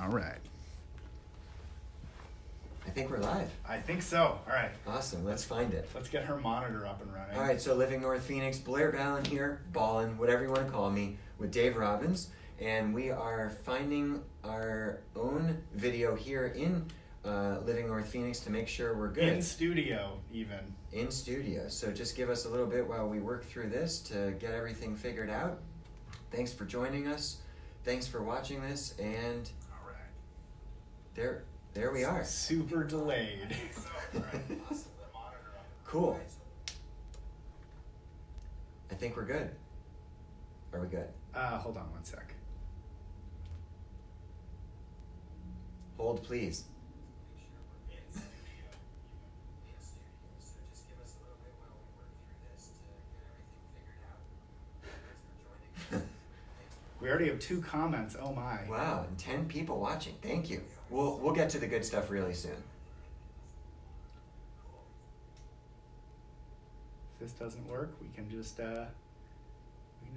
All right. I think we're live. I think so. All right. Awesome. Let's find it. Let's get her monitor up and running. All right. So living North Phoenix, Blair Ballin here, Ballin, whatever you want to call me, with Dave Robbins, and we are finding our own video here in living North Phoenix to make sure we're good. In studio, even. In studio. So just give us a little bit while we work through this to get everything figured out. Thanks for joining us. Thanks for watching this, and All right. There we are. Super delayed. Cool. I think we're good. Are we good? Hold on one sec. Hold, please. We already have 2 comments. Oh my. Wow, and 10 people watching. Thank you. We'll get to the good stuff really soon. If this doesn't work, we can just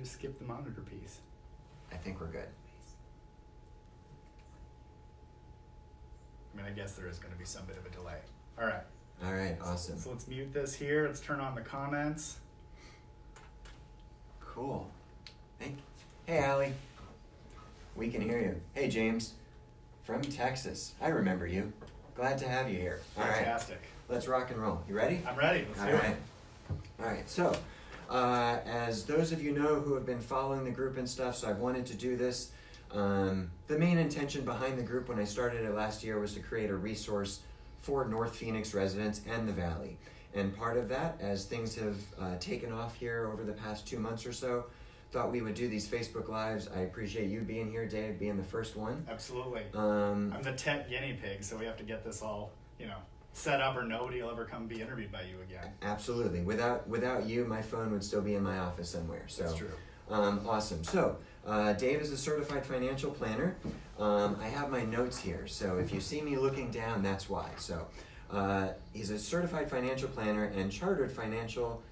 skip the monitor piece. I think we're good. I mean, I guess there is going to be some bit of a delay. All right. All right, awesome. So let's mute this here. Let's turn on the comments. Cool. Hey, Allie. We can hear you. Hey, James. From Texas. I remember you. Glad to have you here. All right. Fantastic. Let's rock and roll. You ready? I'm ready. Let's do it. All right. So, as those of you know who have been following the group and stuff, so I've wanted to do this. The main intention behind the group when I started it last year was to create a resource for North Phoenix residents and the Valley. And part of that, as things have taken off here over the past 2 months or so, thought we would do these Facebook Lives. I appreciate you being here, Dave, being the first one. Absolutely. I'm the tech guinea pig, so we have to get this all, set up, or nobody will ever come be interviewed by you again. Absolutely. Without you, my phone would still be in my office somewhere. So, that's true. Awesome. So, Dave is a certified financial planner. I have my notes here, so if you see me looking down, that's why. So, he's a certified financial planner and chartered financial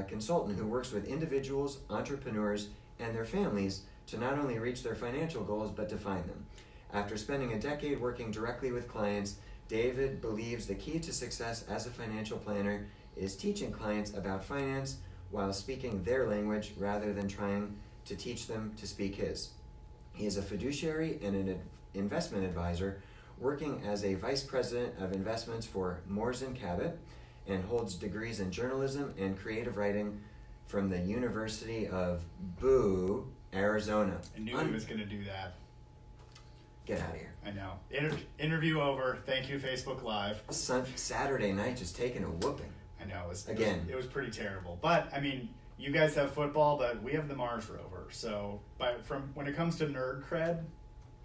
consultant who works with individuals, entrepreneurs, and their families to not only reach their financial goals, but define them. After spending a decade working directly with clients, David believes the key to success as a financial planner is teaching clients about finance while speaking their language rather than trying to teach them to speak his. He is a fiduciary and an investment advisor working as a vice president of investments for Moores & Cabot, and holds degrees in journalism and creative writing from the University of Arizona. I knew he was going to do that. Get out of here. I know. Interview over. Thank you, Facebook Live. Saturday night, just taking a whooping. I know. Again. It was pretty terrible. But, I mean, you guys have football, but we have the Mars rover. So, when it comes to nerd cred,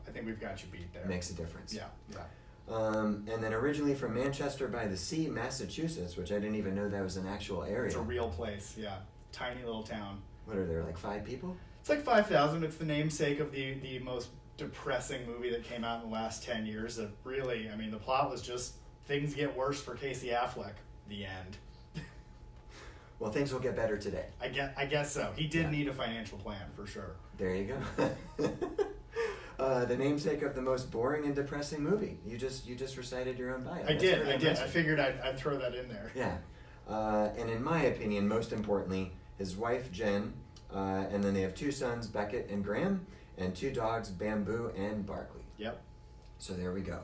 I think we've got you beat there. Makes a difference. Yeah. And then originally from Manchester by the Sea, Massachusetts, which I didn't even know that was an actual area. It's a real place, yeah. Tiny little town. What are there, like 5 people? It's like 5,000. It's the namesake of the most depressing movie that came out in the last 10 years. That really, I mean, the plot was just things get worse for Casey Affleck. The end. Well, things will get better today. I guess so. He did need a financial plan, for sure. There you go. The namesake of the most boring and depressing movie. You just recited your own bio. I did. I figured I'd throw that in there. Yeah. And in my opinion, most importantly, his wife, Jen, and then they have 2 sons, Beckett and Graham, and 2 dogs, Bamboo and Barkley. Yep. So there we go.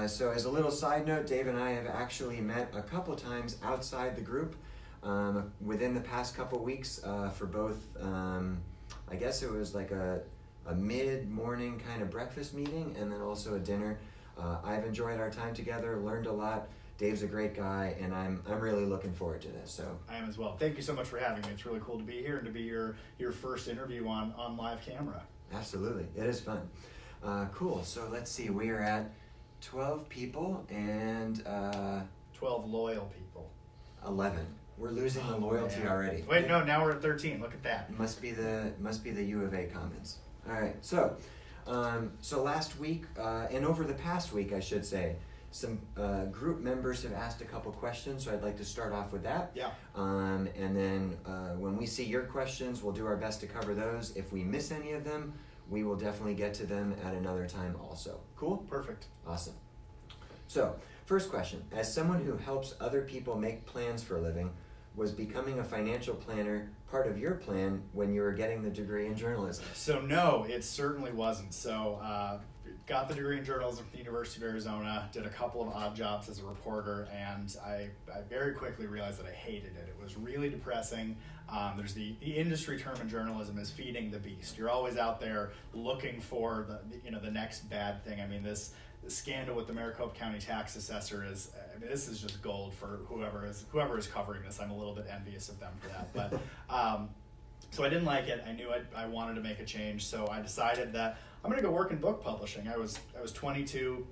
So as a little side note, Dave and I have actually met a couple times outside the group within the past couple weeks for both, I guess it was like a mid-morning kind of breakfast meeting and then also a dinner. I've enjoyed our time together, learned a lot. Dave's a great guy, and I'm really looking forward to this. So I am as well. Thank you so much for having me. It's really cool to be here and to be your first interview on live camera. Absolutely. It is fun. Cool. So let's see. We are at 12 people and 12 loyal people. 11. We're losing the loyalty already. Wait, no, now we're at 13. Look at that. Must be the U of A comments. All right, so last week, and over the past week, I should say, some group members have asked a couple questions, so I'd like to start off with that. Yeah. And then when we see your questions, we'll do our best to cover those. If we miss any of them, we will definitely get to them at another time also. Cool? Perfect. Awesome. So, first question. As someone who helps other people make plans for a living, was becoming a financial planner part of your plan when you were getting the degree in journalism? So no, it certainly wasn't. So got the degree in journalism from the University of Arizona, did a couple of odd jobs as a reporter, and I very quickly realized that I hated it. It was really depressing. There's the industry term in journalism is feeding the beast. You're always out there looking for the next bad thing. I mean, this scandal with the Maricopa County tax assessor is, I mean, this is just gold for whoever is covering this. I'm a little bit envious of them for that, but so I didn't like it. I knew I wanted to make a change, so I decided that I'm going to go work in book publishing. I was 22.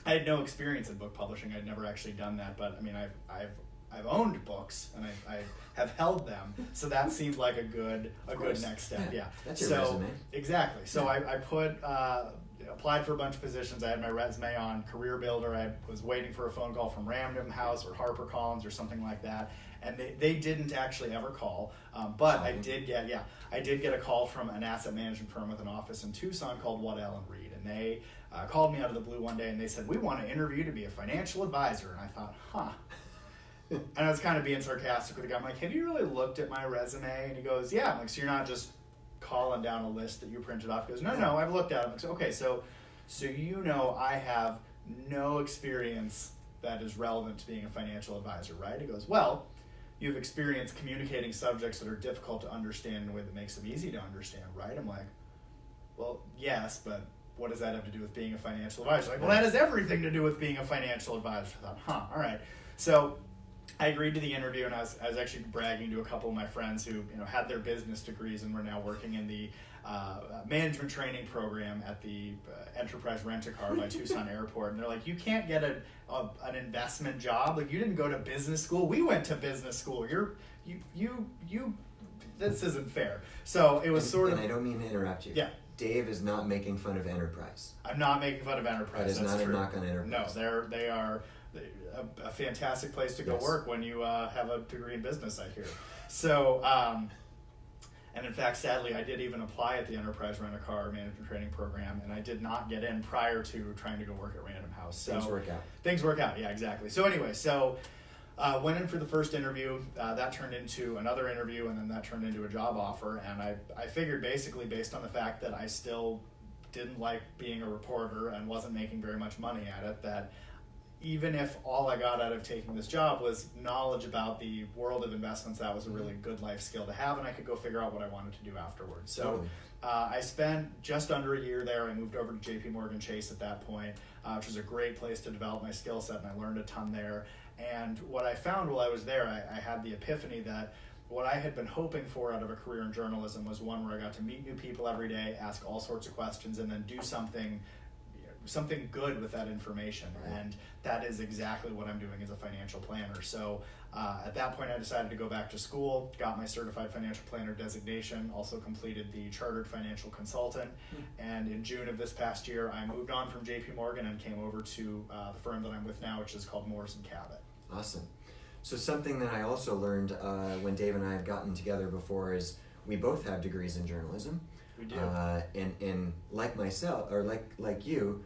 I had no experience in book publishing. I'd never actually done that, but I mean, I've owned books and I have held them, so that seemed like a good next step. Yeah. That's your resume. Exactly. So I applied for a bunch of positions. I had my resume on Career Builder. I was waiting for a phone call from Random House or HarperCollins or something like that, and they didn't actually ever call. But I did get a call from an asset management firm with an office in Tucson called Waddell & Reed, and they called me out of the blue one day and they said, "We want to interview to be a financial advisor." And I thought, huh. And I was kind of being sarcastic with the guy. I'm like, "Have you really looked at my resume?" And he goes, "Yeah." I'm like, "So you're not just calling down a list that you printed off?" He goes, No, I've looked at it." I'm like, "Okay, so I have no experience that is relevant to being a financial advisor, right?" He goes, "Well, you have experience communicating subjects that are difficult to understand in a way that makes them easy to understand, right?" I'm like, "Well, yes, but what does that have to do with being a financial advisor?" Like, "Well, that has everything to do with being a financial advisor." I thought, all right. So I agreed to the interview, and I was actually bragging to a couple of my friends who had their business degrees and were now working in the management training program at the Enterprise Rent-A-Car by Tucson Airport, and they're like, "You can't get an investment job. Like, you didn't go to business school. We went to business school. You this isn't fair." So it was and I don't mean to interrupt you. Yeah. Dave is not making fun of Enterprise. I'm not making fun of Enterprise. That is That's not true. a knock on Enterprise. No, they are a fantastic place to go work when you have a degree in business, I hear. So, and in fact, sadly, I did even apply at the Enterprise Rent-A-Car Management Training Program, and I did not get in prior to trying to go work at Random House. So Things work out, yeah, exactly. So anyway, went in for the first interview. That turned into another interview, and then that turned into a job offer. And I figured, basically, based on the fact that I still didn't like being a reporter and wasn't making very much money at it, that even if all I got out of taking this job was knowledge about the world of investments, that was a really good life skill to have, and I could go figure out what I wanted to do afterwards. So Totally. I spent just under a year there. I moved over to JP Chase at that point, which was a great place to develop my skill set, and I learned a ton there. And what I found while I was there, I had the epiphany that what I had been hoping for out of a career in journalism was one where I got to meet new people every day, ask all sorts of questions, and then do something good with that information. And that is exactly what I'm doing as a financial planner. So at that point, I decided to go back to school, got my certified financial planner designation, also completed the chartered financial consultant. And in June of this past year, I moved on from JP Morgan and came over to the firm that I'm with now, which is called Cabot. Awesome. So something that I also learned when Dave and I have gotten together before is we both have degrees in journalism. We do. And like myself, or like you,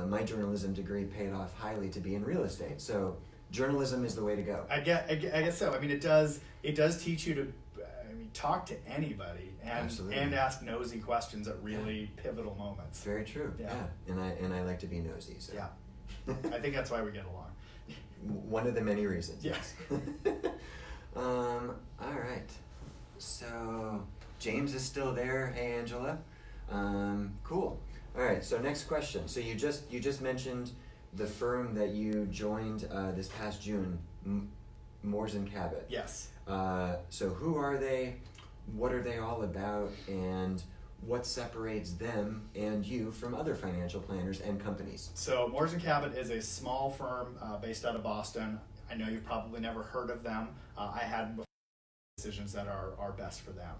my journalism degree paid off highly to be in real estate. So journalism is the way to go. I guess so. I mean, it does teach you to talk to anybody and ask nosy questions at really pivotal moments. Very true. Yeah. And I like to be nosy. So. Yeah. I think that's why we get along. One of the many reasons. Yes. All right. So James is still there. Hey, Angela. Cool. All right. So next question. So you just mentioned the firm that you joined this past June, Moores and Cabot. Yes. So who are they? What are they all about? And what separates them and you from other financial planners and companies? So Moores and Cabot is a small firm based out of Boston. I know you've probably never heard of them. I had decisions that are best for them.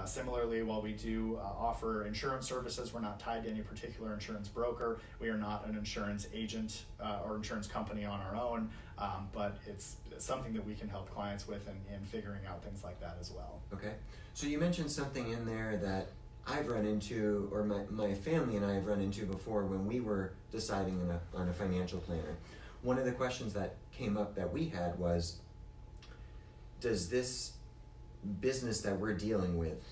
Similarly, while we do offer insurance services, we're not tied to any particular insurance broker. We are not an insurance agent or insurance company on our own, but it's something that we can help clients with in figuring out things like that as well. Okay. So you mentioned something in there that I've run into, or my family and I have run into before when we were deciding on a financial planner. One of the questions that came up that we had was, does this business that we're dealing with,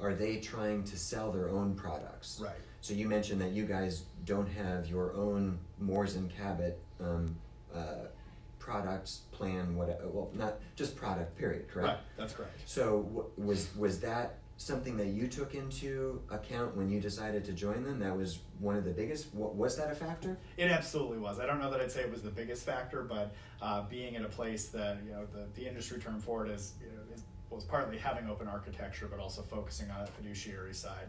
are they trying to sell their own products? Right. So you mentioned that you guys don't have your own Moores and Cabot products plan, well, not just product, period, correct? Right, that's correct. So was that something that you took into account when you decided to join them? That was one of the biggest, was that a factor? It absolutely was. I don't know that I'd say it was the biggest factor, but being in a place that, the industry term for it is, was partly having open architecture, but also focusing on that fiduciary side,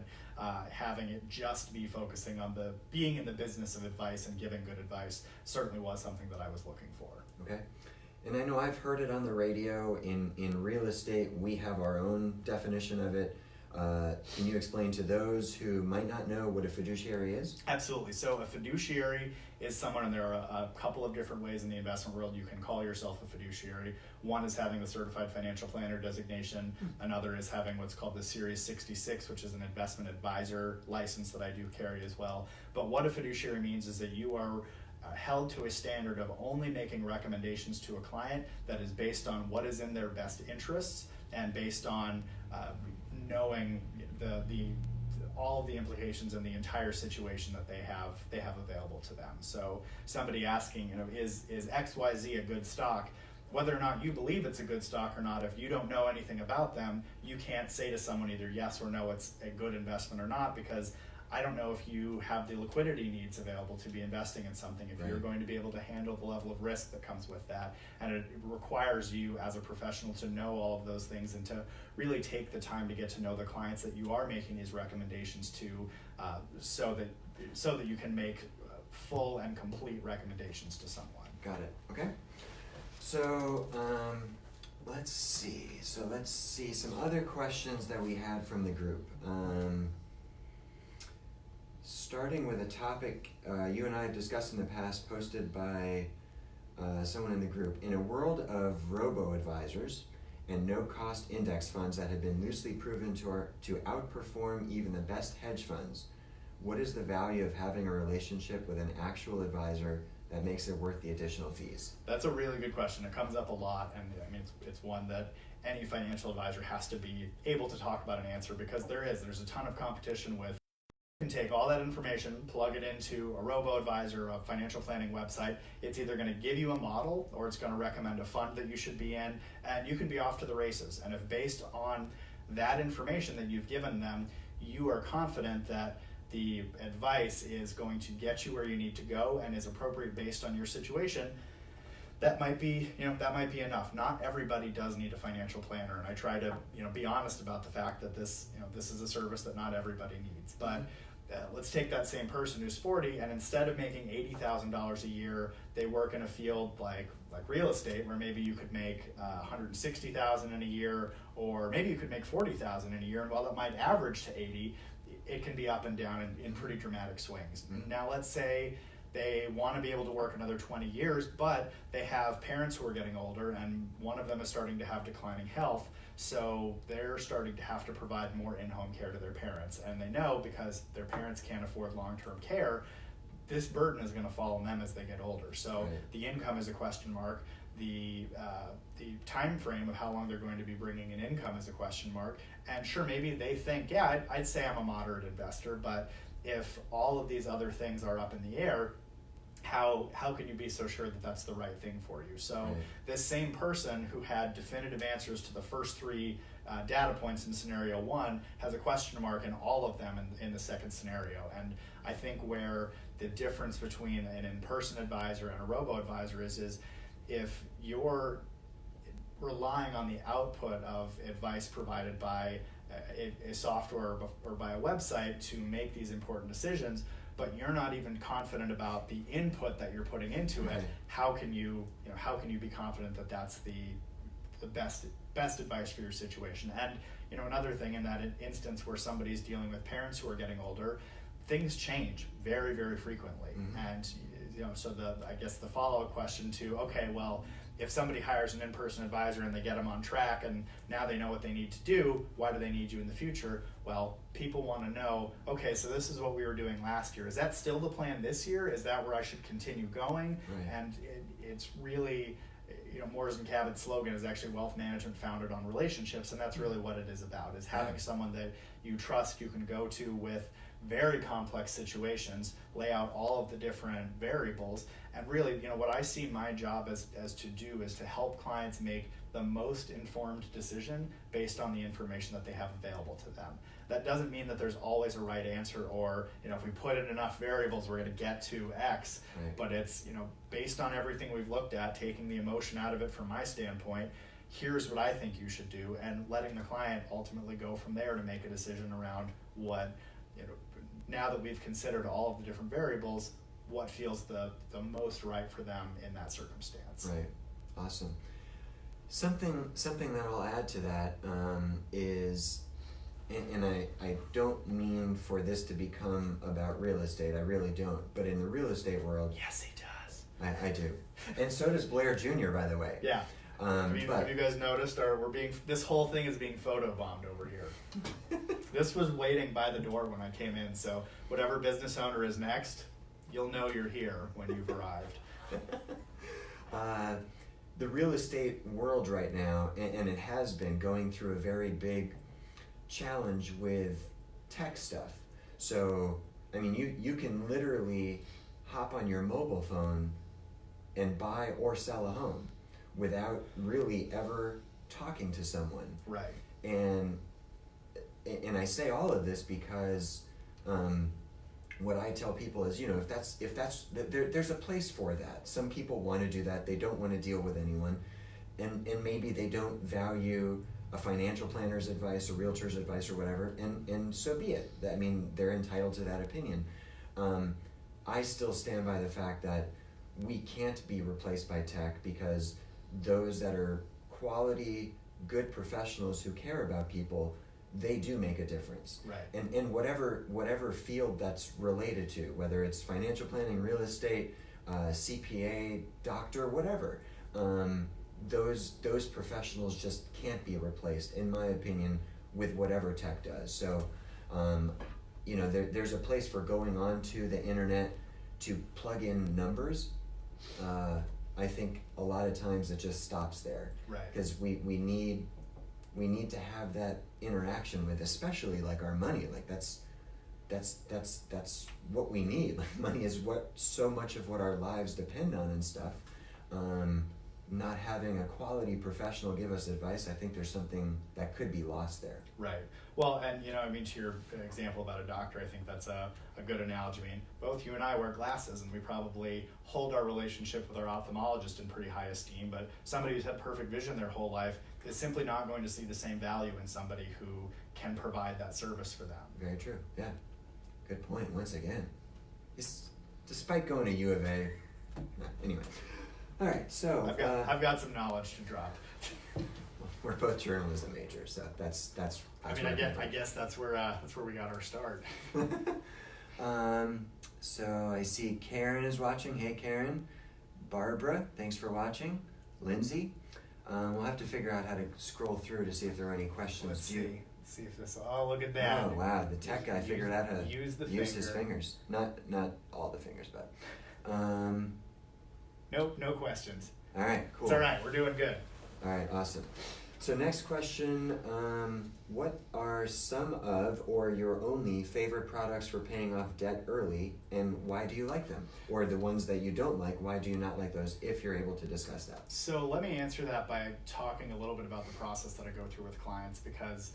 having it just be focusing on being in the business of advice and giving good advice certainly was something that I was looking for. Okay. And I know I've heard it on the radio. In real estate, we have our own definition of it. Can you explain to those who might not know what a fiduciary is? Absolutely. So a fiduciary is someone, and there are a couple of different ways in the investment world you can call yourself a fiduciary. One is having the certified financial planner designation. Another is having what's called the Series 66, which is an investment advisor license that I do carry as well. But what a fiduciary means is that you are held to a standard of only making recommendations to a client that is based on what is in their best interests and based on knowing all of the implications and the entire situation that they have available to them. So somebody asking, is XYZ a good stock? Whether or not you believe it's a good stock or not, if you don't know anything about them, you can't say to someone either yes or no, it's a good investment or not, because I don't know if you have the liquidity needs available to be investing in something, if you're going to be able to handle the level of risk that comes with that. And it requires you as a professional to know all of those things and to really take the time to get to know the clients that you are making these recommendations to, so that you can make full and complete recommendations to someone. Got it. Okay. So let's see. Some other questions that we had from the group. Starting with a topic you and I have discussed in the past, posted by someone in the group. In a world of robo-advisors and no-cost index funds that have been loosely proven to outperform even the best hedge funds, what is the value of having a relationship with an actual advisor that makes it worth the additional fees? That's a really good question. It comes up a lot, and I mean, it's one that any financial advisor has to be able to talk about and answer, because there's a ton of competition with. You can take all that information, plug it into a robo-advisor, a financial planning website. It's either going to give you a model or it's going to recommend a fund that you should be in, and you can be off to the races. And if based on that information that you've given them, you are confident that the advice is going to get you where you need to go and is appropriate based on your situation, that might be enough. Not everybody does need a financial planner, and I try to be honest about the fact that this is a service that not everybody needs. But let's take that same person who's 40, and instead of making $80,000 a year, they work in a field like real estate, where maybe you could make $160,000 in a year, or maybe you could make $40,000 in a year. And while that might average to 80, it can be up and down in pretty dramatic swings. Mm-hmm. Now, let's say they want to be able to work another 20 years, but they have parents who are getting older, and one of them is starting to have declining health. So they're starting to have to provide more in-home care to their parents. And they know, because their parents can't afford long-term care, this burden is going to fall on them as they get older. So the income is a question mark. The time frame of how long they're going to be bringing in income is a question mark. And sure, maybe they think, yeah, I'd say I'm a moderate investor, but if all of these other things are up in the air, how can you be so sure that that's the right thing for you? So this same person who had definitive answers to the first three data points in scenario one has a question mark in all of them in the second scenario. And I think where the difference between an in-person advisor and a robo-advisor is if you're relying on the output of advice provided by a software or by a website to make these important decisions, but you're not even confident about the input that you're putting into it, how can you be confident that that's the best advice for your situation? And another thing, in that instance where somebody's dealing with parents who are getting older, things change very, very frequently. And so I guess the follow-up question to, okay, well, if somebody hires an in-person advisor and they get them on track and now they know what they need to do, why do they need you in the future? Well, people want to know, okay, so this is what we were doing last year. Is that still the plan this year? Is that where I should continue going? Right. And it's really, Moores and Cabot's slogan is actually wealth management founded on relationships, and that's really what it is about, is having someone that you trust, you can go to with very complex situations, lay out all of the different variables, and really, what I see my job as to do is to help clients make the most informed decision based on the information that they have available to them. That doesn't mean that there's always a right answer, or if we put in enough variables we're going to get to X. Right. But it's based on everything we've looked at, taking the emotion out of it from my standpoint, here's what I think you should do, and letting the client ultimately go from there to make a decision around what, now that we've considered all of the different variables, what feels the most right for them in that circumstance. Right. Awesome. Something that I'll add to that is, and I don't mean for this to become about real estate, I really don't, but in the real estate world, yes, he does. I do. And so does Blair Jr., by the way. Yeah. Have you guys noticed, this whole thing is being photobombed over here. This was waiting by the door when I came in, so whatever business owner is next, you'll know you're here when you've arrived. The real estate world right now, and it has been going through a very big challenge with tech stuff. So, you can literally hop on your mobile phone and buy or sell a home without really ever talking to someone. Right. And I say all of this because what I tell people is, there's a place for that. Some people want to do that. They don't want to deal with anyone, and maybe they don't value a financial planner's advice, a realtor's advice, or whatever. And so be it. They're entitled to that opinion. I still stand by the fact that we can't be replaced by tech, because those that are quality, good professionals who care about people, they do make a difference. Right. And in whatever field that's related to, whether it's financial planning, real estate, CPA, doctor, whatever, those professionals just can't be replaced, in my opinion, with whatever tech does. So, there's a place for going on to the internet to plug in numbers. I think a lot of times it just stops there. Right. Because we need to have that interaction with, especially like our money. Like that's what we need. Like money is what so much of what our lives depend on and stuff. Not having a quality professional give us advice, I think there's something that could be lost there. Right. Well, and to your example about a doctor, I think that's a good analogy. Both you and I wear glasses, and we probably hold our relationship with our ophthalmologist in pretty high esteem, but somebody who's had perfect vision their whole life is simply not going to see the same value in somebody who can provide that service for them. Very true. Yeah. Good point. Once again, despite going to U of A, anyway. All right, so I've got some knowledge to drop. We're both journalism majors, so that's I guess that's where we got our start. So I see Karen is watching. Hey, Karen. Barbara, thanks for watching. Lindsay, we'll have to figure out how to scroll through to see if there are any questions. Let's see if this. Oh, look at that! Oh, wow, the tech guy figured out how to use his fingers. Not all the fingers, but. Nope, no questions. All right, cool. It's all right. We're doing good. All right, awesome. So next question, what are some of or your only favorite products for paying off debt early, and why do you like them? Or the ones that you don't like, why do you not like those, if you're able to discuss that? So let me answer that by talking a little bit about the process that I go through with clients, because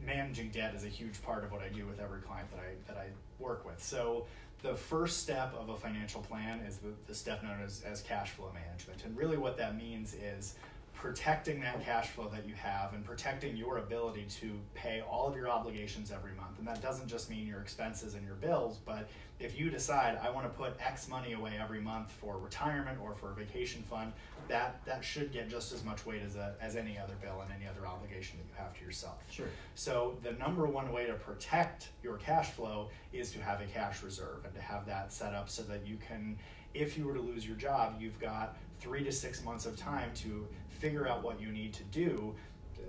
managing debt is a huge part of what I do with every client that I work with. So the first step of a financial plan is the step known as cash flow management. And really what that means is protecting that cash flow that you have and protecting your ability to pay all of your obligations every month. And that doesn't just mean your expenses and your bills, but if you decide I want to put X money away every month for retirement or for a vacation fund, that should get just as much weight as any other bill and any other obligation that you have to yourself. Sure. So the number one way to protect your cash flow is to have a cash reserve and to have that set up so that you can, if you were to lose your job, you've got 3 to 6 months of time to figure out what you need to do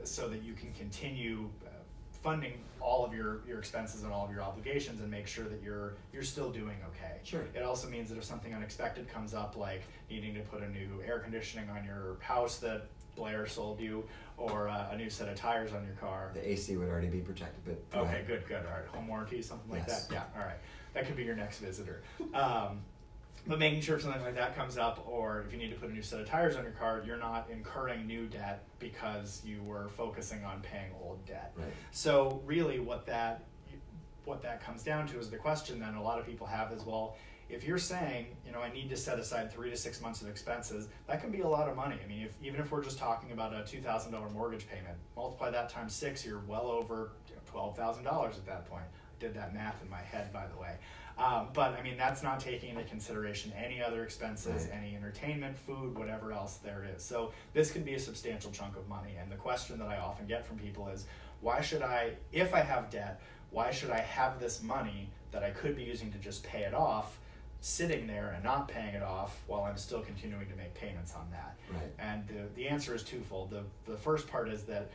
so that you can continue funding all of your expenses and all of your obligations and make sure that you're still doing okay. Sure. It also means that if something unexpected comes up, like needing to put a new air conditioning on your house that Blair sold you, or a new set of tires on your car. The AC would already be protected, but okay, good. All right, home warranty, something like yes. that. Yeah, all right. That could be your next visitor. But making sure if something like that comes up, or if you need to put a new set of tires on your car, you're not incurring new debt because you were focusing on paying old debt. Right. So really what that comes down to is the question then a lot of people have is, well, if you're saying, I need to set aside 3 to 6 months of expenses, that can be a lot of money. I mean, even if we're just talking about a $2,000 mortgage payment, multiply that times 6, you're well over $12,000 at that point. I did that math in my head, by the way. But I mean, that's not taking into consideration any other expenses, right. any entertainment, food, whatever else there is. So this could be a substantial chunk of money. And the question that I often get from people is, why should I, if I have debt, why should I have this money that I could be using to just pay it off sitting there and not paying it off while I'm still continuing to make payments on that? Right. And the answer is twofold. The first part is that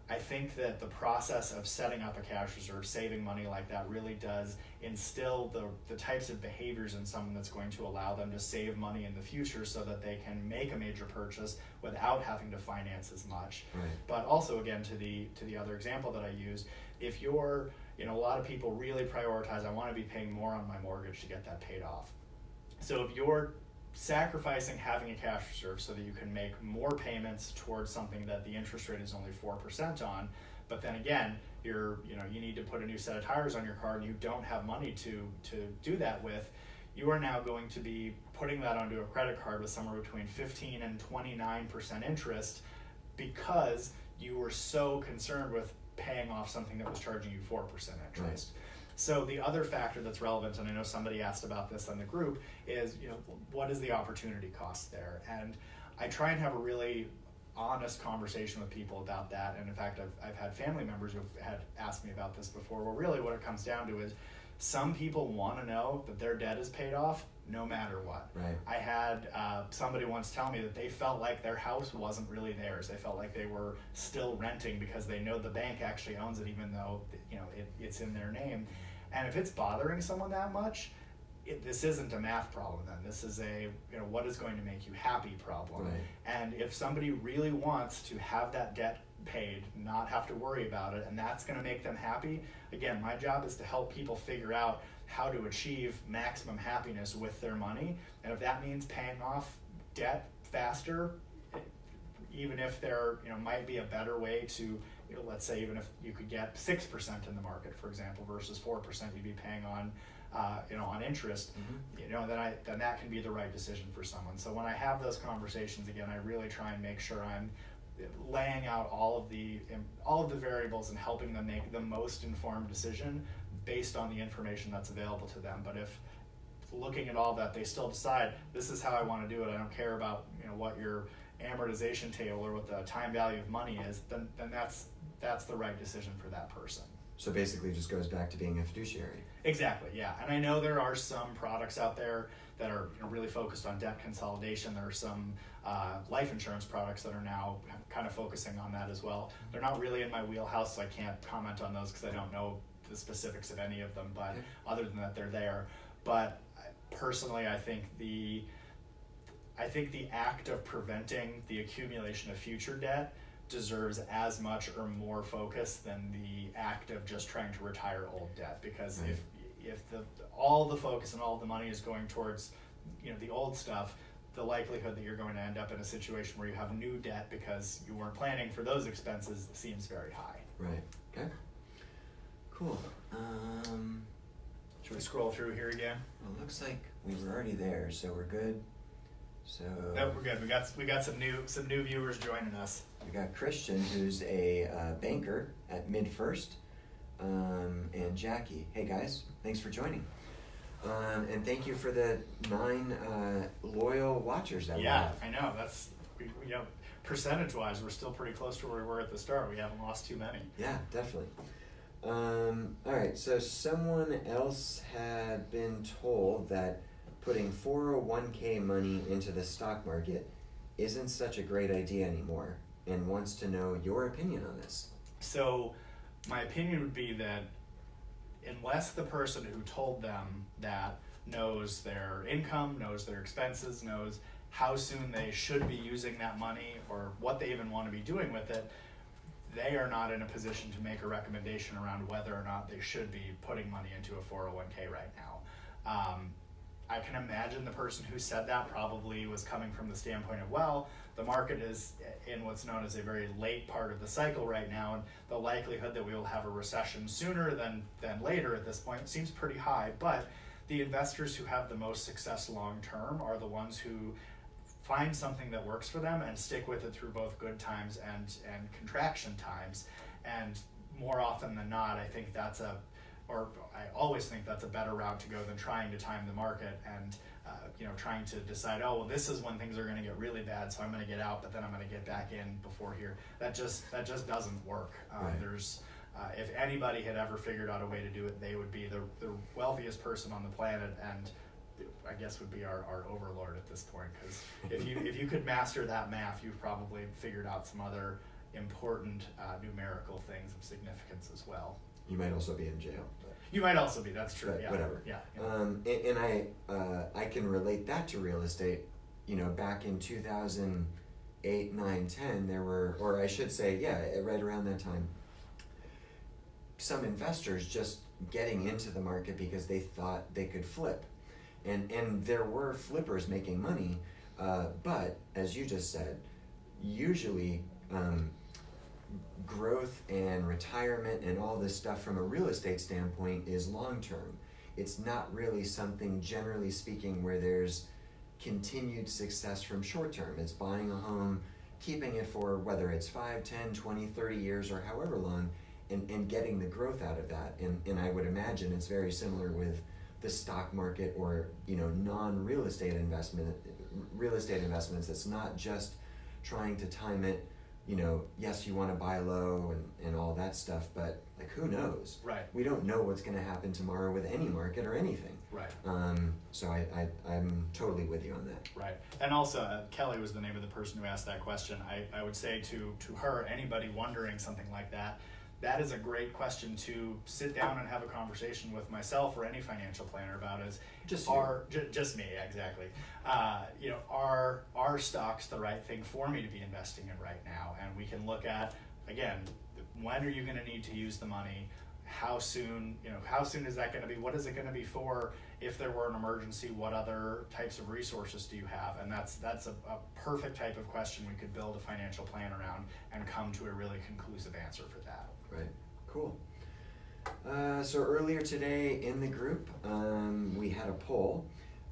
I think that the process of setting up a cash reserve, saving money like that, really does instill the types of behaviors in someone that's going to allow them to save money in the future so that they can make a major purchase without having to finance as much. Right. But also, again, to the other example that I used, if you're, a lot of people really prioritize, I want to be paying more on my mortgage to get that paid off. So if you're sacrificing having a cash reserve so that you can make more payments towards something that the interest rate is only 4% on, but then again, you need to put a new set of tires on your car and you don't have money to do that with, you are now going to be putting that onto a credit card with somewhere between 15 and 29% interest because you were so concerned with paying off something that was charging you 4% interest. Right. So the other factor that's relevant, and I know somebody asked about this in the group, is what is the opportunity cost there? And I try and have a really honest conversation with people about that. And in fact, I've had family members who've had asked me about this before, where really what it comes down to is some people want to know that their debt is paid off no matter what. Right. I had somebody once tell me that they felt like their house wasn't really theirs. They felt like they were still renting because they know the bank actually owns it, even though it's in their name. And if it's bothering someone that much, this isn't a math problem then. This is a, what is going to make you happy problem. Right. And if somebody really wants to have that debt paid, not have to worry about it, and that's going to make them happy, again, my job is to help people figure out how to achieve maximum happiness with their money. And if that means paying off debt faster, even if there might be a better way to, let's say even if you could get 6% in the market, for example, versus 4% you'd be paying on on interest, then that can be the right decision for someone. So when I have those conversations, again, I really try and make sure I'm laying out all of the variables and helping them make the most informed decision based on the information that's available to them. But if looking at all that, they still decide this is how I want to do it, I don't care about what your amortization table or what the time value of money is, then that's the right decision for that person. So basically it just goes back to being a fiduciary. Exactly, yeah. And I know there are some products out there that are really focused on debt consolidation. There are some life insurance products that are now kind of focusing on that as well. They're not really in my wheelhouse, so I can't comment on those because I don't know the specifics of any of them, but okay. Other than that, they're there. But personally, I think the act of preventing the accumulation of future debt deserves as much or more focus than the act of just trying to retire old debt. Because right. if all the focus and all the money is going towards the old stuff, the likelihood that you're going to end up in a situation where you have new debt because you weren't planning for those expenses seems very high. Right. Okay. Cool. Should we scroll through here again? Well, it looks like we were already there, so we're good. So No, we're good. We got some new viewers joining us. we got Christian, who's a banker at MidFirst, and Jackie. Hey guys, thanks for joining. And thank you for the 9 loyal watchers that we have. I know. That's we percentage-wise, we're still pretty close to where we were at the start. We haven't lost too many. Yeah, definitely. All right, so someone else had been told that putting 401k money into the stock market isn't such a great idea anymore, and wants to know your opinion on this. So my opinion would be that unless the person who told them that knows their income, knows their expenses, knows how soon they should be using that money or what they even want to be doing with it, they are not in a position to make a recommendation around whether or not they should be putting money into a 401k right now. I can imagine the person who said that probably was coming from the standpoint of, well, the market is in what's known as a very late part of the cycle right now, and the likelihood that we will have a recession sooner than later at this point seems pretty high. But the investors who have the most success long term are the ones who find something that works for them and stick with it through both good times and contraction times. And more often than not, I always think that's a better route to go than trying to time the market and trying to decide, oh, well, this is when things are going to get really bad, so I'm going to get out, but then I'm going to get back in before here. That just doesn't work. Right. If anybody had ever figured out a way to do it, they would be the wealthiest person on the planet, and I guess would be our overlord at this point. Because if you could master that math, you've probably figured out some other important numerical things of significance as well. You might also be in jail. You might also be. That's true. But Yeah. whatever. Yeah. And I can relate that to real estate. Back in 2008, 9, 10, there were, or I should say, right around that time, some investors just getting into the market because they thought they could flip. And there were flippers making money, but as you just said, usually growth and retirement and all this stuff from a real estate standpoint is long term. It's not really something, generally speaking, where there's continued success from short term. It's buying a home, keeping it for whether it's 5, 10, 20, 30 years or however long, and getting the growth out of that. And I would imagine it's very similar with the stock market or non-real estate investments. It's not just trying to time it. Yes, you want to buy low and all that stuff, but who knows? Right. We don't know what's going to happen tomorrow with any market or anything. Right. So I'm totally with you on that. Right. And also, Kelly was the name of the person who asked that question. I would say to her, anybody wondering something like that, that is a great question to sit down and have a conversation with myself or any financial planner about. Just me, exactly. Are stocks the right thing for me to be investing in right now? And we can look at, again, when are you going to need to use the money? How soon is that going to be? What is it going to be for? If there were an emergency, what other types of resources do you have? And that's a perfect type of question we could build a financial plan around and come to a really conclusive answer for that. Right. Cool. So earlier today in the group, we had a poll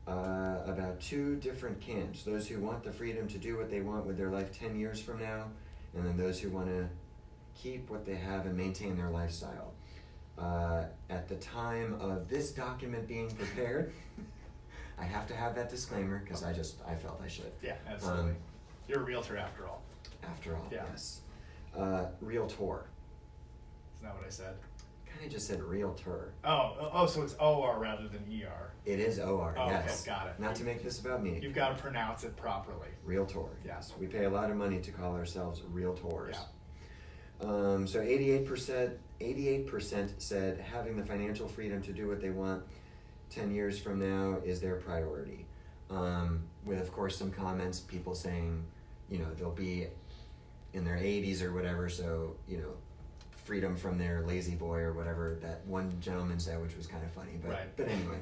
about 2 different camps. Those who want the freedom to do what they want with their life 10 years from now, and then those who want to keep what they have and maintain their lifestyle. At the time of this document being prepared, I have to have that disclaimer because I felt I should. Yeah, absolutely. You're a realtor after all. After all, yeah. Yes. Realtor. Isn't that what I said? Kind of just said realtor. Oh, so it's OR rather than ER. It is OR, oh, yes. Okay, got it. Not to make this about me. You've got to pronounce it properly. Realtor. Yes. We pay a lot of money to call ourselves realtors. Yeah. So 88% said having the financial freedom to do what they want 10 years from now is their priority. With, of course, some comments, people saying, they'll be in their 80s or whatever, so, freedom from their lazy boy or whatever that one gentleman said, which was kind of funny. But, right. But anyway,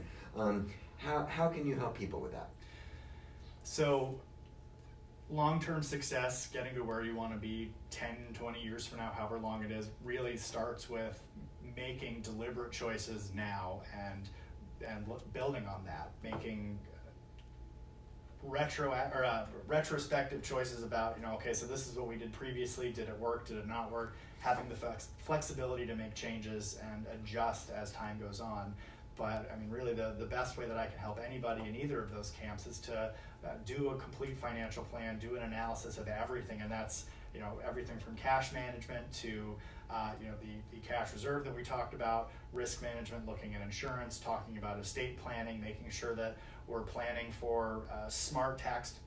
how can you help people with that? So long-term success, getting to where you want to be 10, 20 years from now, however long it is, really starts with making deliberate choices now and building on that, making retrospective choices about, okay, so this is what we did previously. Did it work? Did it not work? Having the flexibility to make changes and adjust as time goes on. But I mean, really the best way that I can help anybody in either of those camps is to do a complete financial plan, do an analysis of everything. And that's, everything from cash management to, the cash reserve that we talked about, risk management, looking at insurance, talking about estate planning, making sure that we're planning for smart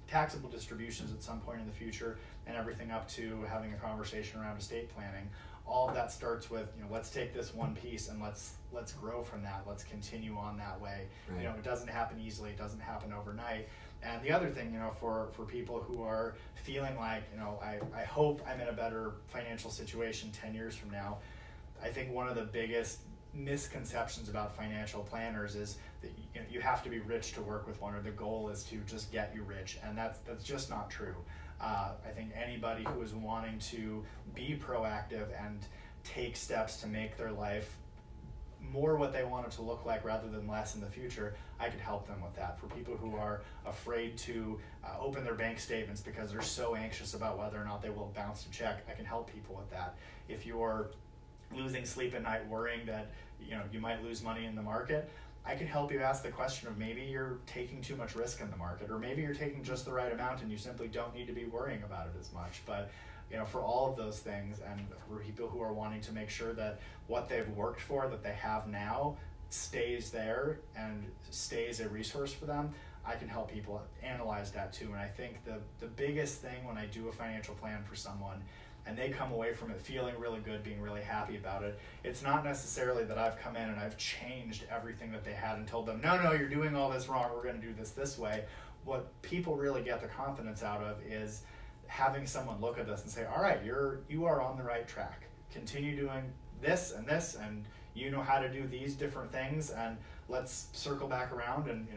taxable distributions at some point in the future, and everything up to having a conversation around estate planning. All of that starts with, let's take this one piece and let's grow from that. Let's continue on that way. Right. It doesn't happen easily. It doesn't happen overnight. And the other thing, for people who are feeling like, I hope I'm in a better financial situation 10 years from now, I think one of the biggest misconceptions about financial planners is that you have to be rich to work with one, or the goal is to just get you rich, and that's just not true. I think anybody who is wanting to be proactive and take steps to make their life more what they want it to look like rather than less in the future, I could help them with that. For people who are afraid to open their bank statements because they're so anxious about whether or not they will bounce a check, I can help people with that. If you're losing sleep at night worrying that you might lose money in the market, I can help you ask the question of maybe you're taking too much risk in the market, or maybe you're taking just the right amount and you simply don't need to be worrying about it as much. But for all of those things, and for people who are wanting to make sure that what they've worked for, that they have now, stays there and stays a resource for them, I can help people analyze that too. And I think the biggest thing when I do a financial plan for someone and they come away from it feeling really good, being really happy about it, it's not necessarily that I've come in and I've changed everything that they had and told them, no, you're doing all this wrong, we're going to do this way. What people really get the confidence out of is having someone look at this and say, all right, you are on the right track. Continue doing this, and you know how to do these different things, and let's circle back around and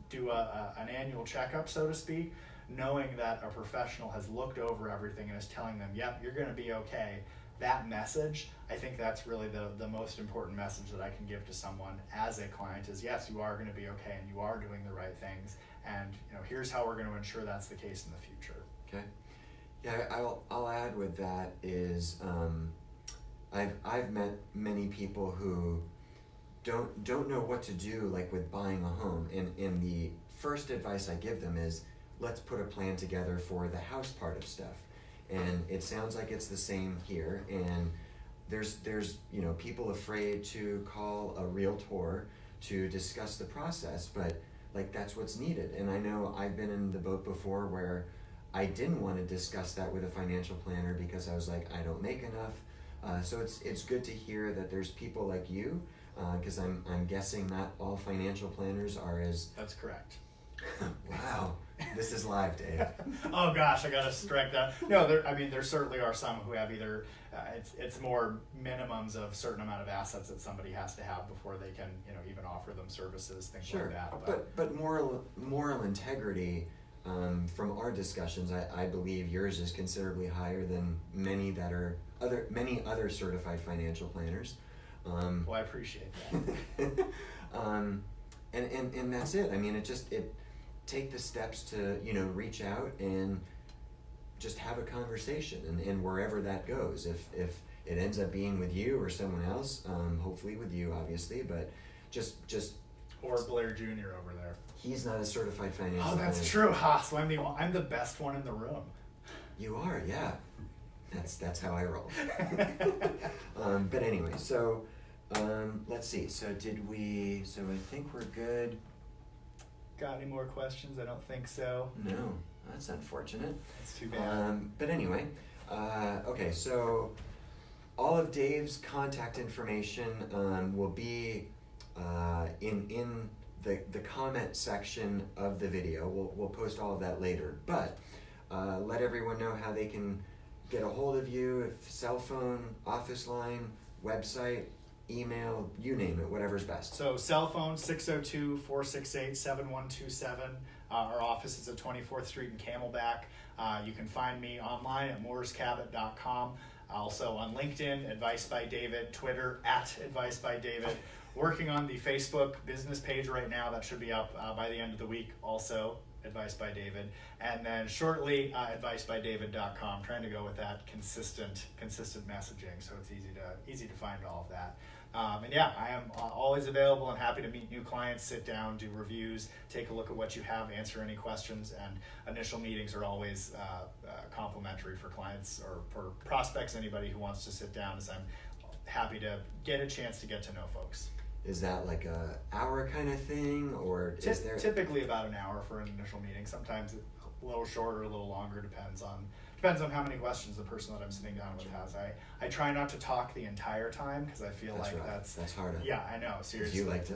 do an annual checkup, so to speak, knowing that a professional has looked over everything and is telling them, yep, you're going to be okay. That message, I think that's really the most important message that I can give to someone as a client is, yes, you are going to be okay and you are doing the right things, and here's how we're going to ensure that's the case in the future. Okay. Yeah, I'll add with that is I've met many people who don't know what to do, like with buying a home, and the first advice I give them is, let's put a plan together for the house part of stuff. And it sounds like it's the same here, and there's people afraid to call a realtor to discuss the process, but like that's what's needed. And I know I've been in the boat before where I didn't want to discuss that with a financial planner because I was like, I don't make enough. So it's good to hear that there's people like you, because I'm guessing not all financial planners are as... That's correct. Wow, this is live, Dave. Oh gosh, I gotta strike that. No, there certainly are some who have either it's more minimums of certain amount of assets that somebody has to have before they can even offer them services, things sure. like that. But moral integrity. From our discussions, I believe yours is considerably higher than many other certified financial planners. Well, I appreciate that. And that's it. I mean, it take the steps to reach out and just have a conversation, and wherever that goes, if it ends up being with you or someone else, hopefully with you, obviously, but just or Blair Jr. over there. He's not a certified financial planner. Oh, that's true. So I'm the best one in the room. You are, yeah. That's how I roll. But anyway, so let's see. So I think we're good. Got any more questions? I don't think so. No, that's unfortunate. That's too bad. But anyway, okay, so all of Dave's contact information will be in the comment section of the video. We'll post all of that later, but let everyone know how they can get a hold of you, if cell phone, office line, website, email, you name it, whatever's best. So cell phone, 602-468-7127. Our office is at 24th Street in Camelback. You can find me online at moorescabot.com. Also on LinkedIn, Advice by David, Twitter, @Advice by David. working on the Facebook business page right now. That should be up by the end of the week. Also, Advice by David, and then shortly advicebydavid.com. Trying to go with that consistent messaging, so it's easy to find all of that. And yeah, I am always available and happy to meet new clients, sit down, do reviews, take a look at what you have, answer any questions, and initial meetings are always complimentary for clients or for prospects, anybody who wants to sit down, as I'm happy to get a chance to get to know folks. Is that like a hour kind of thing, or is there typically about an hour for an initial meeting? Sometimes a little shorter, a little longer, depends on how many questions the person that I'm sitting down with has. I try not to talk the entire time because I feel like that's hard. Yeah, I know, seriously. You like to.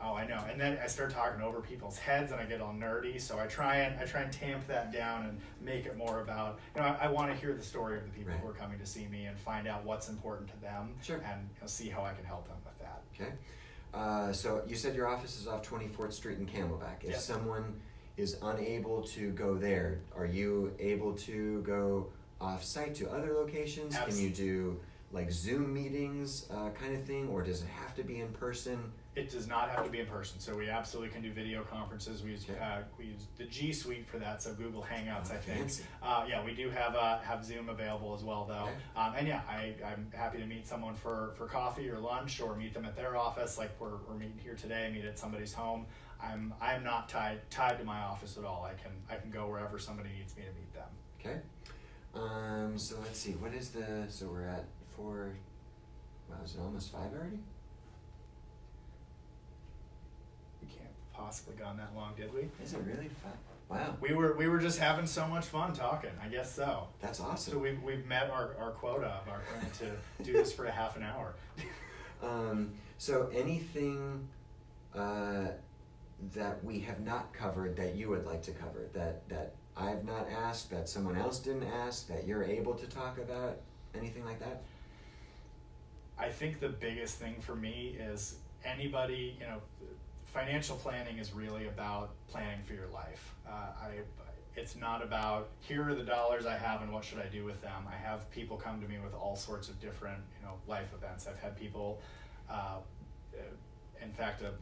Oh, I know, and then I start talking over people's heads, and I get all nerdy. So I try and tamp that down and make it more about, I want to hear the story of the people who are coming to see me and find out what's important to them, and see how I can help them with that. Okay, so you said your office is off 24th Street in Camelback. If someone is unable to go there, are you able to go off-site to other locations? Absolutely. Can you do like Zoom meetings kind of thing, or does it have to be in person? It does not have to be in person, so we absolutely can do video conferences. We use the G Suite for that, so Google Hangouts, I think. Fancy. Yeah, we do have Zoom available as well, though. Okay. And yeah, I'm happy to meet someone for coffee or lunch, or meet them at their office, like we're meeting here today. Meet at somebody's home. I'm not tied to my office at all. I can go wherever somebody needs me to meet them. Okay. So let's see. So we're at 4. Wow, is it almost 5 already? Possibly gone that long, did we? Is it really 5? Wow. We were just having so much fun talking. I guess so. That's awesome. So we've met our quota of our plan to do this for a half an hour. So anything that we have not covered that you would like to cover, that I've not asked, that someone else didn't ask, that you're able to talk about, anything like that? I think the biggest thing for me is anybody, financial planning is really about planning for your life. It's not about, here are the dollars I have and what should I do with them. I have people come to me with all sorts of different, life events. I've had people, in fact, a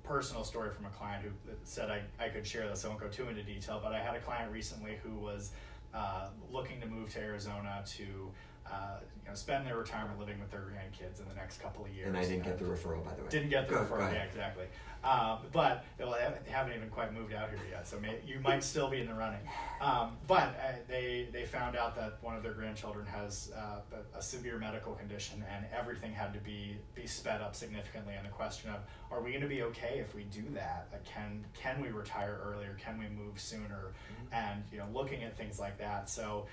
personal story from a client who said I could share this. I won't go too into detail, but I had a client recently who was looking to move to Arizona to spend their retirement living with their grandkids in the next couple of years. And I didn't get the referral, by the way. Didn't get the referral, yeah, exactly. But they haven't even quite moved out here yet, so you might still be in the running. But they found out that one of their grandchildren has a severe medical condition, and everything had to be sped up significantly. And the question of, are we going to be okay if we do that? Like, can we retire earlier? Can we move sooner? And looking at things like that. So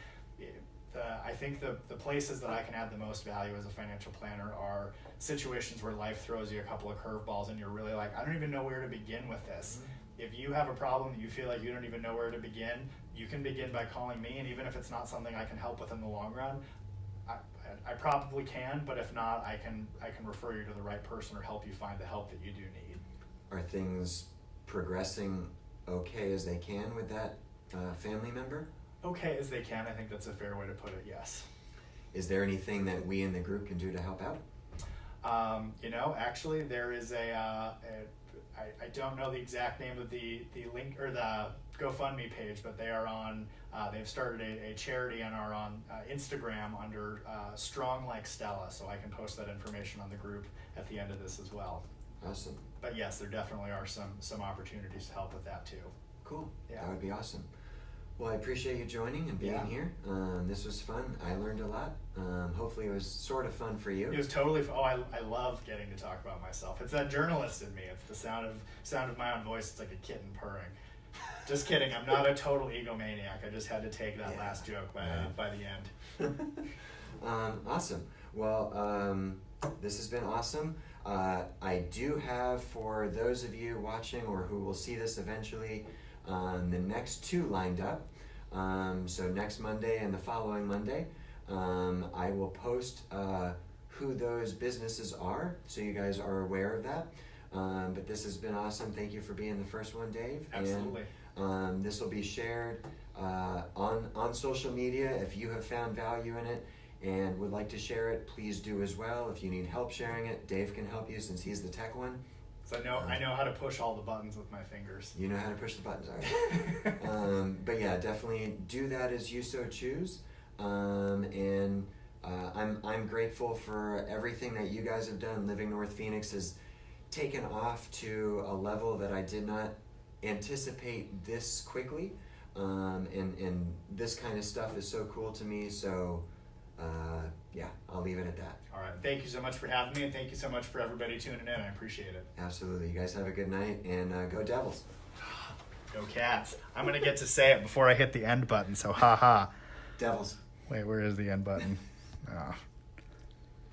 I think the places that I can add the most value as a financial planner are situations where life throws you a couple of curveballs and you're really like, I don't even know where to begin with this. If you have a problem that you feel like you don't even know where to begin, you can begin by calling me, and even if it's not something I can help with in the long run, I probably can, but if not, I can refer you to the right person or help you find the help that you do need. Are things progressing okay as they can with that family member? Okay as they can, I think that's a fair way to put it, yes. Is there anything that we in the group can do to help out? Actually there is I don't know the exact name of the link or the GoFundMe page, but they are on, they've started a charity and are on Instagram under Strong Like Stella, so I can post that information on the group at the end of this as well. Awesome. But yes, there definitely are some opportunities to help with that too. Cool. Yeah. That would be awesome. Well, I appreciate you joining and being here. This was fun. I learned a lot. Hopefully it was sort of fun for you. It was totally fun. Oh, I love getting to talk about myself. It's that journalist in me. It's the sound of my own voice. It's like a kitten purring. Just kidding. I'm not a total egomaniac. I just had to take that last joke by the end. Awesome. Well, this has been awesome. I do have, for those of you watching or who will see this eventually, the next 2 lined up. So next Monday and the following Monday, I will post who those businesses are, so you guys are aware of that. But this has been awesome. Thank you for being the first one, Dave. Absolutely. And this will be shared on social media if you have found value in it. and would like to share it, please do as well. If you need help sharing it, Dave can help you since he's the tech one. So I know how to push all the buttons with my fingers. You know how to push the buttons, all right. But yeah, definitely do that as you so choose. I'm grateful for everything that you guys have done. Living North Phoenix has taken off to a level that I did not anticipate this quickly. And this kind of stuff is so cool to me. So yeah, I'll leave it at that. All right. Thank you so much for having me, and thank you so much for everybody tuning in. I appreciate it. Absolutely. You guys have a good night, and go Devils. Go Cats. I'm going to get to say it before I hit the end button, so ha ha. Devils. Wait, where is the end button? Oh.